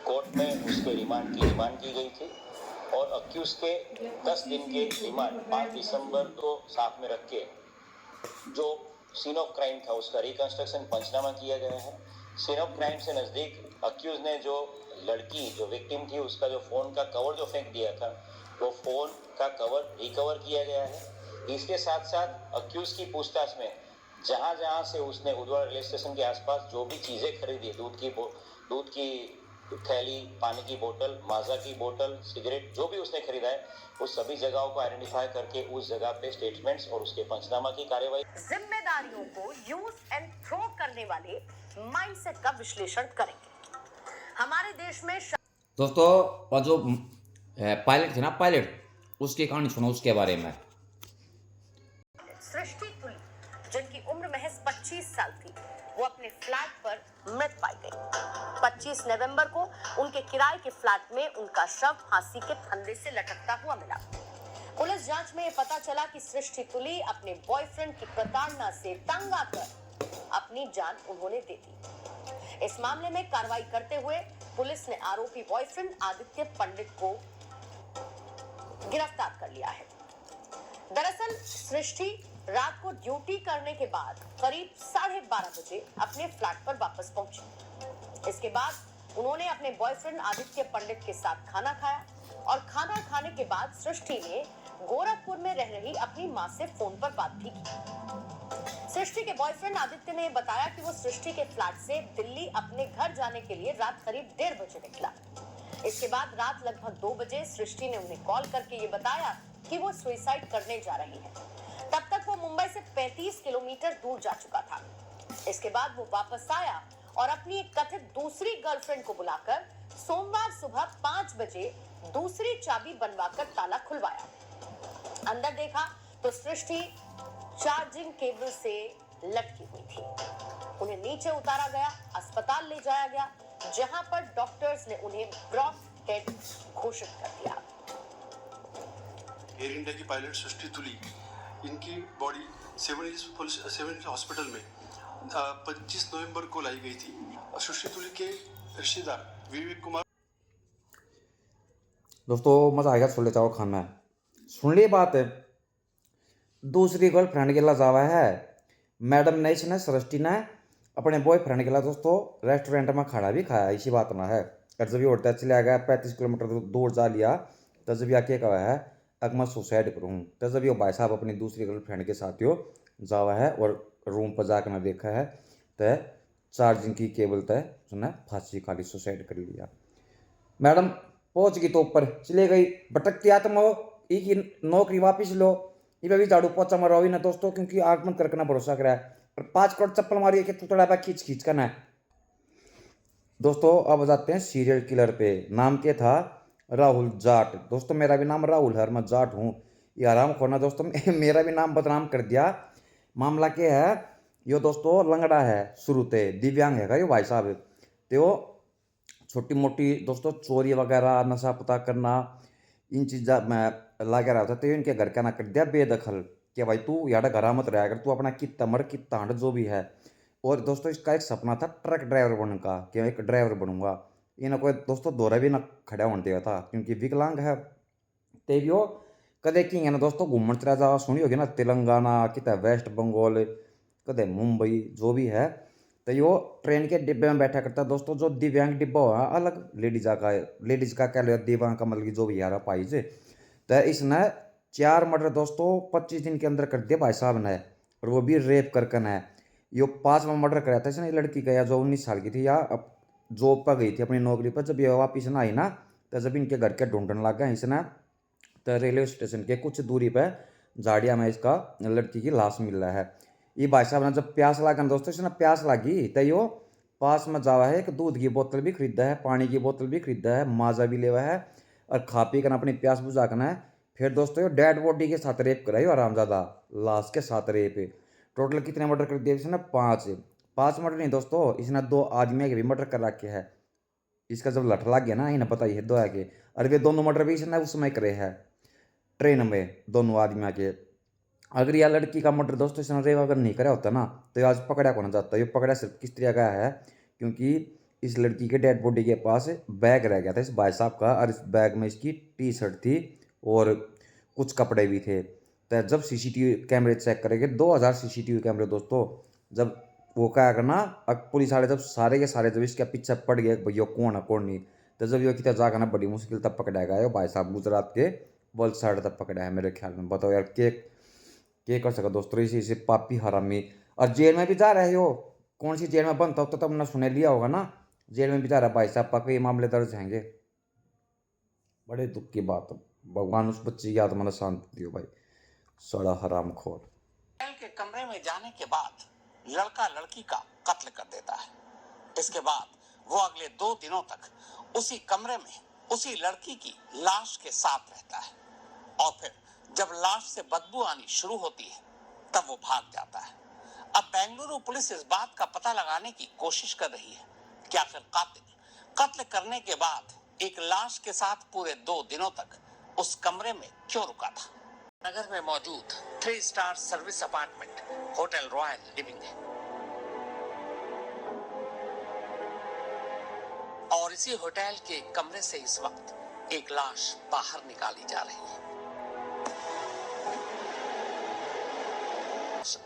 कोर्ट में उसके रिमांड की डिमांड की गई थी और अक्यूज के 10 दिन के रिमांड 5 दिसंबर को साथ में रख के जो सीन ऑफ क्राइम था उसका रिकंस्ट्रक्शन पंचनामा किया गया है। सीन ऑफ क्राइम से नजदीक अक्यूज ने जो लड़की जो विक्टिम थी उसका जो फोन का कवर जो फेंक दिया था, वो फोन का कवर रिकवर किया गया है। इसके साथ साथ अक्यूज की पूछताछ में जहां जहां से उसने उदवाड़ा रेलवे स्टेशन के आसपास जो भी चीजें खरीदी, दूध की थैली, पानी की बोतल, माजा की बोतल, सिगरेट, जो भी उसने खरीदा है, उस सभी जगहों को आइडेंटिफाई करके उस जगह पे स्टेटमेंट्स और उसके पंचनामा की कार्यवाही। जिम्मेदारियों को यूज एंड थ्रो करने वाले माइंडसेट का विश्लेषण करेंगे। हमारे देश में दोस्तों और जो पायलट थे ना, पायलट, उसकी कहानी सुनो उसके बारे में। सृष्टि तुली, जिनकी उम्र महज 25 साल थी, वो अपने फ्लैट पर मृत पाई गई। 25 नवंबर को उनके किराए के फ्लैट में उनका शव फांसी के फंदे से लटकता हुआ मिला। पुलिस जांच में यह पता चला कि सृष्टि तुली अपने बॉयफ्रेंड की प्रताड़ना से तंग आकर अपनी जान उन्होंने दे दी। इस मामले में कार्रवाई करते हुए पुलिस ने आरोपी बॉयफ्रेंड आदित्य पंडित को गिरफ्तार कर लिया है। दरअसल सृष्टि रात को ड्यूटी करने के बाद करीब 12:30 बजे अपने फ्लैट पर वापस पहुंची। इसके बाद उन्होंने अपने बॉयफ्रेंड आदित्य पंडित के साथ खाना खाया और खाना खाने के बाद सृष्टि ने गोरखपुर में रह रही अपनी मां से फोन पर बात भी की। सृष्टि के बॉयफ्रेंड आदित्य ने बताया कि वो सृष्टि के फ्लैट से दिल्ली अपने घर जाने के लिए रात करीब 1:30 बजे निकला। इसके बाद रात लगभग 2 बजे सृष्टि ने उन्हें कॉल करके ये बताया कि वो सुसाइड करने जा रही है। तब तक वो मुंबई से 35 किलोमीटर दूर जा चुका था। इसके बाद वो वापस आया और अपनी एक कथित दूसरी गर्लफ्रेंड को बुलाकर सोमवार सुबह 5 बजे दूसरी चाबी बनवाकर ताला खुलवाया। अंदर देखा तो सृष्टि चार्जिंग केबल से लटकी हुई थी। उन्हें नीचे उतारा गया, अस्पताल ले जाया गया, जहां पर डॉक्टर्स ने उन्हें ब्रॉड डेड घोषित कर दिया। एयर इंडिया की पायलट सृष्टि तुली, इनकी बॉडी सेवन हिल्स हॉस्पिटल में 25 नवंबर को लाई गई थी। सृष्टि तुली के रिश्तेदार विवेक कुमार। दोस्तों मज़ा आएगा छोले चावल खाना। सुन ली बात है, दूसरी गर्लफ्रेंड के ला जावा है मैडम ने, इसने सृष्टि ने अपने बॉयफ्रेंड के ला दोस्तों रेस्टोरेंट में खाना भी खाया। इसी बात ना है, और जब ये उड़ता चला गया 35 किलोमीटर दूर जा लिया, तो जब आके कहा है अब मैं सुसाइड करूँ, तो जब ये भाई साहब अपनी दूसरी गर्लफ्रेंड के साथ यो जावा है और रूम पर जाकर ना देखा है तो चार्जिंग की केबल तय उसने फांसी खाली, सुसाइड कर लिया। मैडम पहुंच गई तो ऊपर चले गई, भटकती आत्मा हो, की नौकरी वापिस लो, ये भी झाड़ू पोछा मारो ना दोस्तों, क्योंकि आगमन करके ना भरोसा करा है और 5 करोड़ चप्पल मारी कि तू थोड़ा खींच खींच करना है। दोस्तों अब जाते हैं सीरियल किलर पे। नाम क्या था? राहुल जाट। दोस्तों मेरा भी नाम राहुल है, मैं जाट हूँ। ये आराम खोना दोस्तों मेरा भी नाम बदनाम कर दिया। मामला क्या है, यो दोस्तों लंगड़ा है शुरू से, दिव्यांग है यो भाई साहब। तो छोटी मोटी दोस्तों चोरी वगैरह, नशा पता करना, इन चीज़ा में लगा रहा था। तो इनके घर का ना कर दिया बेदखल कि भाई तू यार घर मत रहा कर, तू अपना कितना मर कितना हंड जो भी है। और दोस्तों इसका एक सपना था ट्रक ड्राइवर बनने का, कि मैं एक ड्राइवर बनूंगा। इन्हें कोई दोस्तों दौरा भी ना खड़ा होने दिया था क्योंकि विकलांग है। ते भी वो कदे की ना दोस्तों घूमन चला जा, सुनी होगी ना तेलंगाना, कितना वेस्ट बंगाल, कदे मुंबई, जो भी है। तो यो ट्रेन के डिब्बे में बैठा करता दोस्तों। जो दिव्यांग डिब्बा हुआ अलग, लेडीज का क्या लिया, दिव्यांग का मतलब जो भी यार पाई से। तो इसने 4 मर्डर दोस्तों 25 दिन के अंदर कर दिया भाई साहब ने, और वो भी रेप करके न। यो 5वां मर्डर कराया था इसने लड़की का, या जो 19 साल की थी, या जॉब पर गई थी अपनी नौकरी पर। जब ये वापिस ना आई ना, तो जब इनके घर के ढूंढने लग गए इसने, तो रेलवे स्टेशन के कुछ दूरी पर झाड़िया में इसका लड़की की लाश मिल रहा है। ये भाई साहब ने जब प्यास लगा दोस्तों, इसने प्यास लगी तो यो पास में जावा है, एक दूध की बोतल भी खरीदा है, पानी की बोतल भी खरीदा है, माजा भी लेवा है, और खा पी कर अपनी प्यास बुझा कर है। फिर दोस्तों ये डेड बॉडी के साथ रेप कराई आरामजादा, लाश के साथ रेप। टोटल कितने मर्डर कर दिए इसने? 5 मर्डर नहीं दोस्तों, इसने 2 आदमी के भी मर्डर कर रखे है। इसका जब लठ लग गया ना, इन्हें पता ही है दो के। और वे दोनों मर्डर भी इसने उस समय करे है, ट्रेन में दोनों आदमी आके। अगर यह लड़की का मर्डर दोस्तों इसने रेव अगर नहीं करा होता ना, तो ये आज पकड़ा कौन जाता। ये पकड़ा सिर्फ किस तरह का है, क्योंकि इस लड़की के डेड बॉडी के पास बैग रह गया था इस भाई साहब का, और इस बैग में इसकी टी शर्ट थी और कुछ कपड़े भी थे। तो जब सीसीटीवी कैमरे चेक करेंगे, 2000 सीसीटीवी कैमरे दोस्तों, जब वो क्या करना, अब पुलिस वाले जब सारे के सारे जब इसके पीछे पड़ गए भैया कौन है कौन नहीं, तो जब ये कितना जाकर ना बड़ी मुश्किल तब पकड़ा गया भाई साहब, गुजरात के वलसाड़ तक पकड़ा है मेरे ख्याल में। बताओ यार, के कर सका दोस्तों इसी पापी हरामी। और जेल में भी जा रहे हो, कौन सी जेल में बनता हो तो हमने सुने लिया होगा ना, जेल में भी जा रहा है भाई साहब, पक्के ये मामले दर्ज हैंगे। बड़े दुख की बात है, भगवान उस बच्चे की आत्मा ने शांति दियो भाई, सड़ा हरामखोर। होटल के कमरे में जाने के बाद लड़का लड़की का कत्ल कर देता है। इसके बाद वो अगले 2 दिनों तक उसी कमरे में उसी लड़की की लाश के साथ रहता है, और फिर जब लाश से बदबू आनी शुरू होती है तब वो भाग जाता है। अब बेंगलुरु पुलिस इस बात का पता लगाने की कोशिश कर रही है कि आखिर कातिल कत्ल करने के बाद एक लाश के साथ पूरे 2 दिनों तक उस कमरे में क्यों रुका था। नगर में मौजूद 3 star service apartment hotel royal living है, और इसी होटल के कमरे से इस वक्त एक लाश बाहर निकाली जा रही है।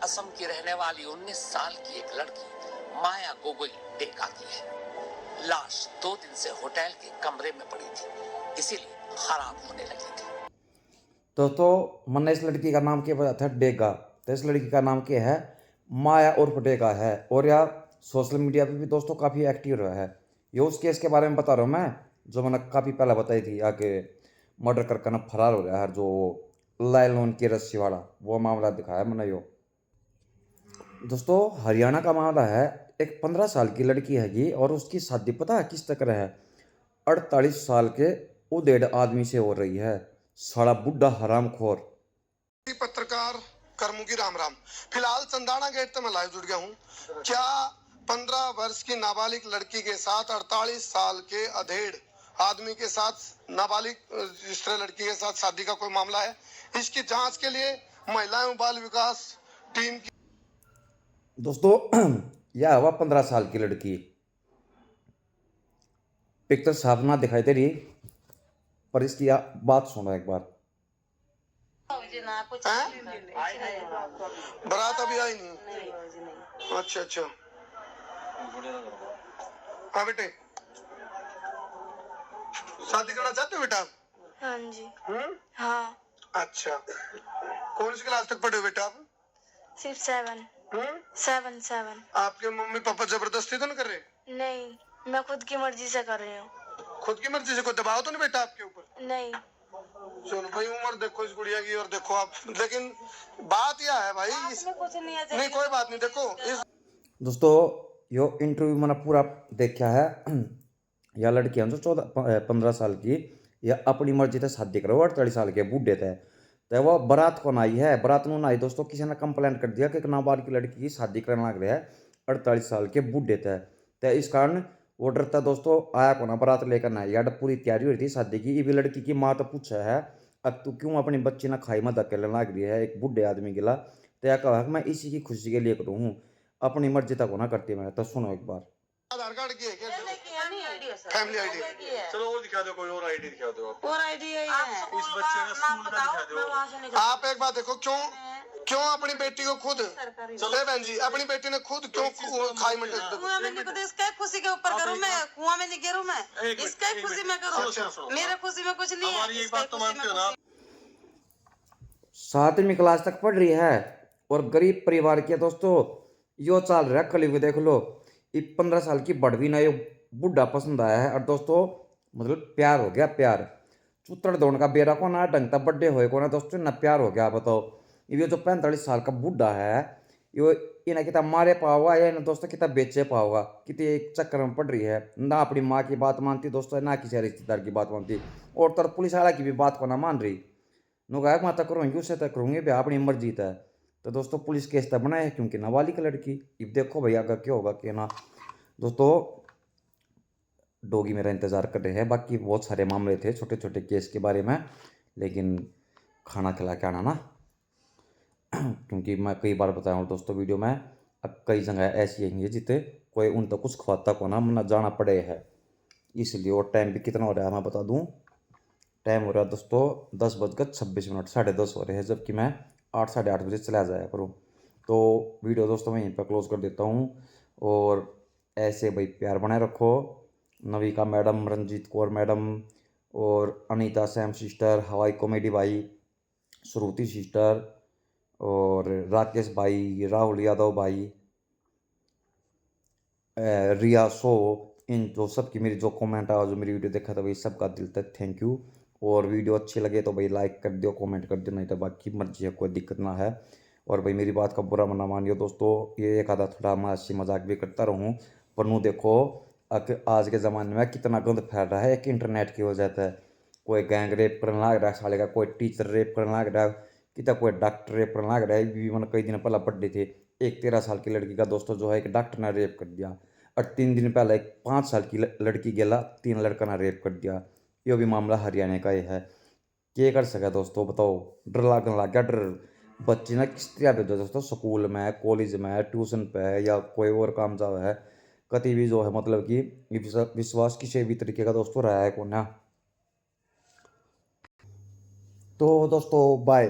असम की रहने वाली 19 साल की एक लड़की माया गोगोई डेका की है। लाश 2 दिन से होटल के कमरे में पड़ी थी, इसीलिए खराब होने लगी थी। तो मैंने इस लड़की का नाम क्या बताया था, डेगा। तो इस लड़की का नाम क्या है, माया उर्फ डेगा है। और यह सोशल मीडिया पे भी दोस्तों काफ़ी एक्टिव रहा है। ये उस केस के बारे में बता रहा हूँ मैं, जो मैंने काफ़ी पहले बताई थी, आके मर्डर करके ना फरार हो रहा है, जो लाइलॉन की रस्सी वाला वो मामला दिखाया मैंने। यो दोस्तों हरियाणा का मामला है। एक 15 साल की लड़की हैगी और उसकी शादी पता है किस तक है, 48 साल के उदेड़ आदमी से हो रही है, साला बुढ़ा हरामखोर। पत्रकार करमुगी राम राम। फिलहाल संधाना गेट से मैं लाइव जुड़ गया हूँ। क्या 15 वर्ष की नाबालिग लड़की के साथ 48 साल के अधेड़ आदमी के साथ नाबालिग इस तरह लड़की के साथ शादी का कोई मामला है? इसकी जांच के लिए महिला एवं बाल विकास टीम की दोस्तों यह हुआ 15 साल की लड़की, पिक्चर साफ ना दिखाई दे रही, पर इसकी बात सुनो एक बार। बारात अभी आई नहीं? अच्छा अच्छा, हाँ बेटे शादी करना चाहते हो बेटा? हाँ जी। हाँ। अच्छा, कौन सी क्लास तक पढ़े हो बेटा आप? सिर्फ 7। आपके मम्मी पापा जबरदस्ती तो नहीं कर रहे? नहीं, मैं खुद की मर्जी से कर रही हूँ। खुद की मर्जी से? कोई दबाव तो नहीं बेटा आपके ऊपर? नहीं। चलो भाई, उम्र देखो इस गुड़िया की और देखो आप, लेकिन बात यह है भाई कुछ नहीं है। नहीं कोई बात नहीं। देखो इस दोस्तों यो इंटरव्यू मैंने पूरा देखा है। यह लड़की है जो 15 साल की, यह अपनी मर्जी से शादी करो, 48 साल के बूढ़े थे। तो वह बारात कौन आई है, बारात में आई दोस्तों, किसी ने कंप्लेंट कर दिया कि एक नाबालिग की लड़की की शादी करने लग रहा है, 48 साल के बूढ़े थे। तो इस कारण वो डरता दोस्तों आया को ना बारात लेकर ना, यार पूरी तैयारी हो रही थी शादी की। ये भी लड़की की माँ तो पूछा है, अब तू क्यों अपनी बच्ची ना खाई में धकेलने लग रही है एक बूढ़े आदमी के ला। तो यह कहा मैं इसी की खुशी के लिए करूँ हूँ, अपनी मर्जी तक होना करती मैं। तो सुनो एक बार। आधार कार्ड की है क्या? Family ID? चलो और दिखा दो, कोई और आईडी दिखा दो आप। और आईडी है इस बच्चे का स्कूल का दिखा दो। आप एक बात देखो, क्यों अपनी बेटी को खुद, चलो बहन जी, अपनी बेटी ने खुद क्यों खाई में कुआं में नहीं, इसका खुशी के ऊपर करूं मैं, कुआं में नहीं गिरूं मैं, इसका खुशी में करूं, मेरे खुशी में कुछ नहीं है। हमारी एक बात तो मानते हो ना? 7वीं क्लास तक पढ़ रही है और गरीब परिवार की है दोस्तों। यो चल रहा है कलयुग, देख लो। ये 15 साल की बढ़वी ना, ये बुढ़ा पसंद आया है। और दोस्तों मतलब प्यार हो गया, प्यार चुतड़ दौड़ का बेरा को ना ढंग तक बड्डे होए को ना दोस्तों ना प्यार हो गया। बताओ ये जो 45 साल का बुढ़ा है, ये इन्हें कितना मारे पाओगा या ना दोस्तों कितना बेचे पाओगा, कितने एक चक्कर में पड़ रही है ना। अपनी माँ की बात मानती दोस्तों, ना किसी रिश्तेदार की बात मानती, और तर पुलिस वाला की भी बात को ना मान रही। नो गायक माता करूँगी उससे तक करूँगी भैया, अपनी मर्जी है। तो दोस्तों पुलिस केस तक बनाए क्योंकि नाबालिग लड़की। अब देखो भैया अगर क्या होगा कि ना। दोस्तों डॉगी मेरा इंतज़ार कर रहे हैं। बाकी बहुत सारे मामले थे छोटे छोटे केस के बारे में, लेकिन खाना खिला के आना ना क्योंकि मैं कई बार बताया हूँ दोस्तों वीडियो में, अब कई जगह ऐसी हैं जिते कोई उन तक कुछ खवाता को ना मना जाना पड़े है, इसलिए। और टाइम भी कितना हो रहा है मैं बता दूँ, टाइम हो रहा है दोस्तों 10:26, 10:30 हो रहे हैं, जबकि मैं 8 साढ़े 8 बजे चला जाया करूँ। तो वीडियो दोस्तों मैं यहीं पर क्लोज कर देता हूँ। और ऐसे भाई प्यार बनाए रखो। नविका मैडम, रंजीत कौर मैडम, और अनीता सैम सिस्टर, हवाई कॉमेडी भाई, श्रुति सिस्टर, और राकेश भाई, राहुल यादव भाई, रिया शो, इन जो सब की मेरी जो कमेंट आया, जो मेरी वीडियो देखा था भाई, सबका दिल तक थैंक यू। और वीडियो अच्छी लगे तो भाई लाइक कर दियो, कमेंट कर दियो, नहीं तो बाकी मर्जी है, कोई दिक्कत ना है। और भाई मेरी बात का बुरा मना मानियो दोस्तों, ये एक आधा थोड़ा मैं हंसी मजाक भी करता रहूँ, पर नू देखो आज के ज़माने में कितना गंद फैल रहा है एक इंटरनेट की वजह से। कोई गैंग रेप करने लग रहा है साले का, कोई टीचर रेप करने लग रहा है, कितना कोई डॉक्टर रेप करने लग रहा है। भी मैंने कई दिन पहले पढ़े थे, एक 13 साल की लड़की का दोस्तों जो है एक डॉक्टर ने रेप कर दिया, और 3 दिन पहले एक 5 साल की लड़की गेला 3 लड़का ने रेप कर दिया। ये भी मामला हरियाणा का ही है। क्या कर सके दोस्तों बताओ, डर लगने लग गया, डर। बच्चे ना किस तरह भेजो दोस्तों, स्कूल में, कॉलेज में, ट्यूशन पे है, या कोई और काम जावा है, कभी भी जो है मतलब कि विश्वास किसी भी तरीके का दोस्तों रहा है को ना। तो दोस्तों बाय।